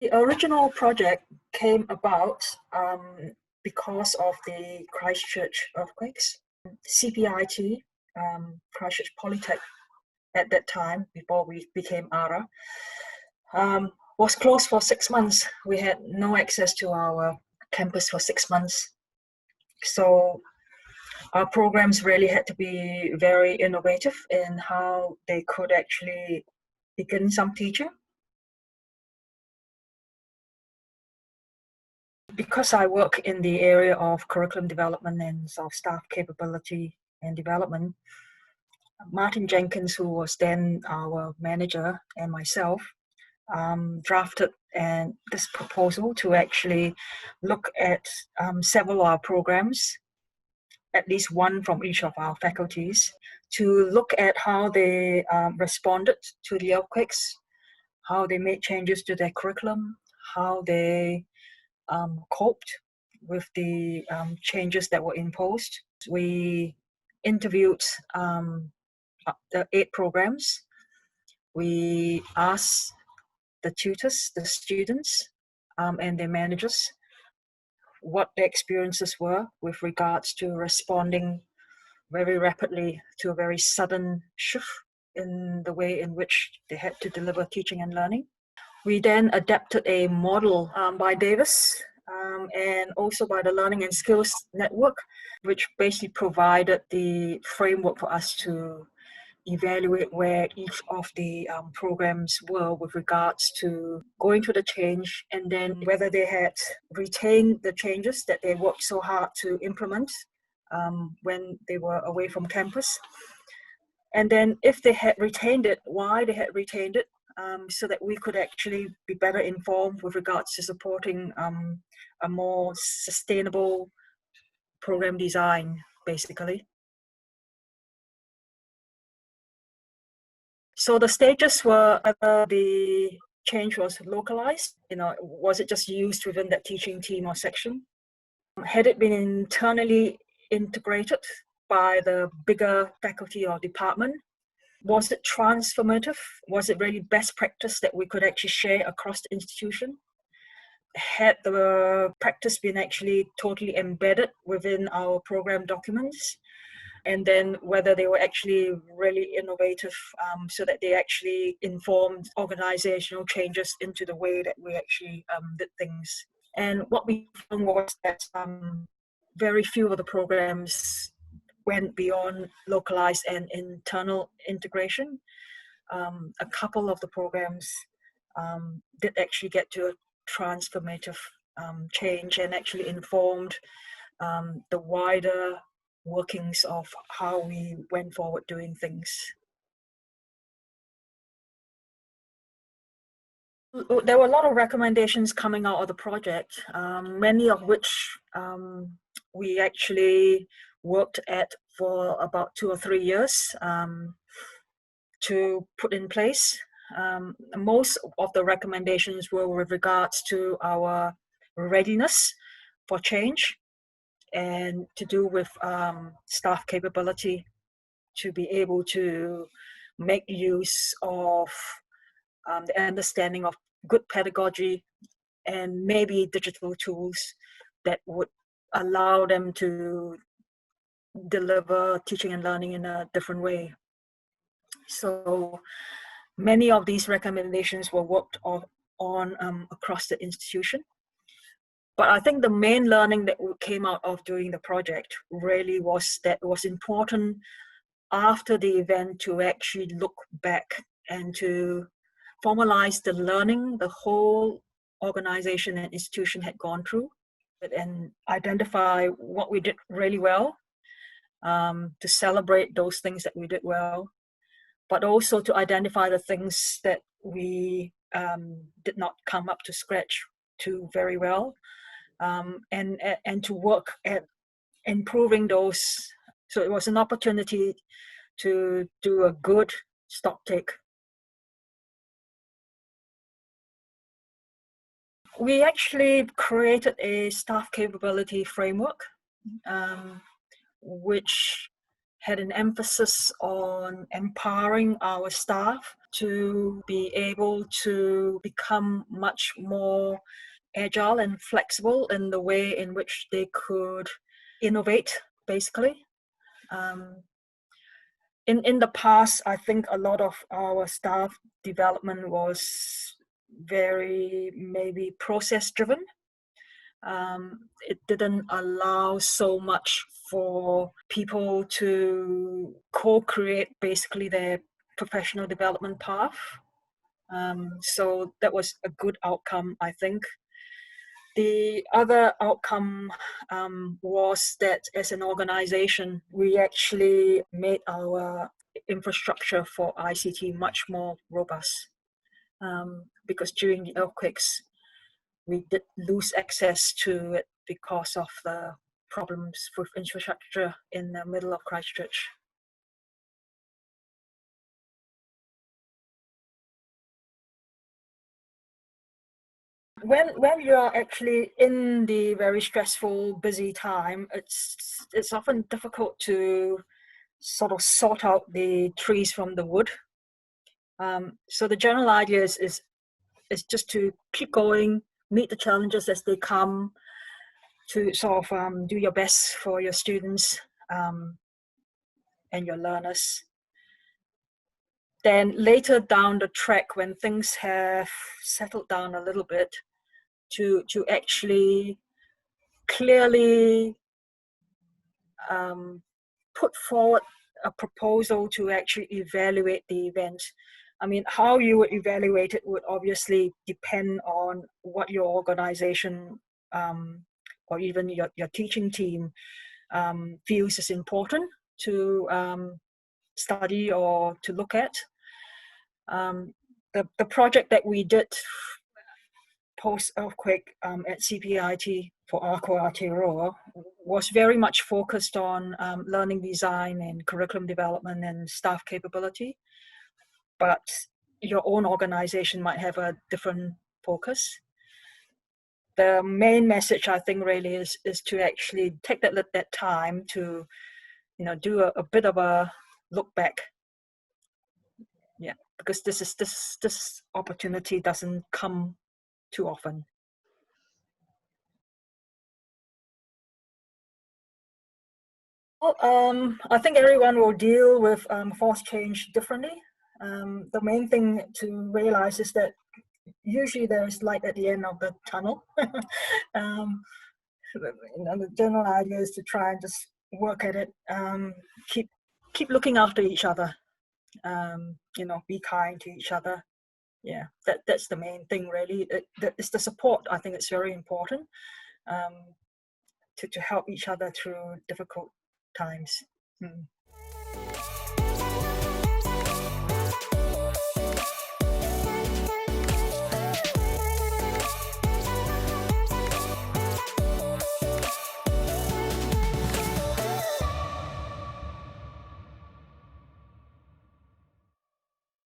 The original project came about because of the Christchurch Earthquakes. CPIT, Christchurch Polytech at that time, before we became Ara, was closed for 6 months. We had no access to our campus for 6 months. So our programs really had to be very innovative in how they could actually begin some teaching. Because I work in the area of curriculum development and of staff capability and development, Martin Jenkins, who was then our manager, and myself drafted this proposal to actually look at several of our programs, at least one from each of our faculties, to look at how they responded to the earthquakes, how they made changes to their curriculum, how they coped with the changes that were imposed. We interviewed the 8 programs. We asked the tutors, the students, and their managers what their experiences were with regards to responding very rapidly to a very sudden shift in the way in which they had to deliver teaching and learning. We then adapted a model by Davis and also by the Learning and Skills Network, which basically provided the framework for us to evaluate where each of the programs were with regards to going through the change, and then whether they had retained the changes that they worked so hard to implement when they were away from campus. And then if they had retained it, why they had retained it, so that we could actually be better informed with regards to supporting a more sustainable program design, basically. So the stages were whether the change was localized, was it just used within that teaching team or section? Had it been internally integrated by the bigger faculty or department? Was it transformative? Was it really best practice that we could actually share across the institution? Had the practice been actually totally embedded within our program documents? And then whether they were actually really innovative so that they actually informed organizational changes into the way that we actually did things. And what we found was that very few of the programs went beyond localized and internal integration. A couple of the programs did actually get to a transformative change and actually informed the wider workings of how we went forward doing things. There were a lot of recommendations coming out of the project, many of which we actually worked at for about 2 or 3 years to put in place. Most of the recommendations were with regards to our readiness for change and to do with staff capability to be able to make use of the understanding of good pedagogy and maybe digital tools that would allow them to deliver teaching and learning in a different way. So many of these recommendations were worked on across the institution. But I think the main learning that came out of doing the project really was that it was important after the event to actually look back and to formalize the learning the whole organization and institution had gone through and identify what we did really well, to celebrate those things that we did well, but also to identify the things that we did not come up to scratch to very well, and to work at improving those. So it was an opportunity to do a good stocktake. We actually created a staff capability framework, which had an emphasis on empowering our staff to be able to become much more agile and flexible in the way in which they could innovate, basically. In the past, I think a lot of our staff development was very maybe process driven. It didn't allow so much for people to co-create basically their professional development path. So that was a good outcome, I think. The other outcome was that as an organization, we actually made our infrastructure for ICT much more robust. Because during the earthquakes, we did lose access to it because of the problems with infrastructure in the middle of Christchurch. When you're actually in the very stressful, busy time, it's often difficult to sort of sort out the trees from the wood. So the general idea is just to keep going, meet the challenges as they come, to sort of do your best for your students and your learners. Then later down the track, when things have settled down a little bit, to actually clearly put forward a proposal to actually evaluate the event. I mean, how you would evaluate it would obviously depend on what your organization or even your teaching team feels is important to study or to look at. The project that we did post-earthquake at CPIT for Ako Aotearoa was very much focused on learning design and curriculum development and staff capability. But your own organization might have a different focus. The main message, I think, really is to actually take that time to, do a bit of a look back. Yeah, because this opportunity doesn't come too often. Well, I think everyone will deal with force change differently. The main thing to realize is that usually there's light at the end of the tunnel. um, the general idea is to try and just work at it. Keep looking after each other. Be kind to each other. Yeah, that's the main thing, really. It's the support. I think it's very important to help each other through difficult times.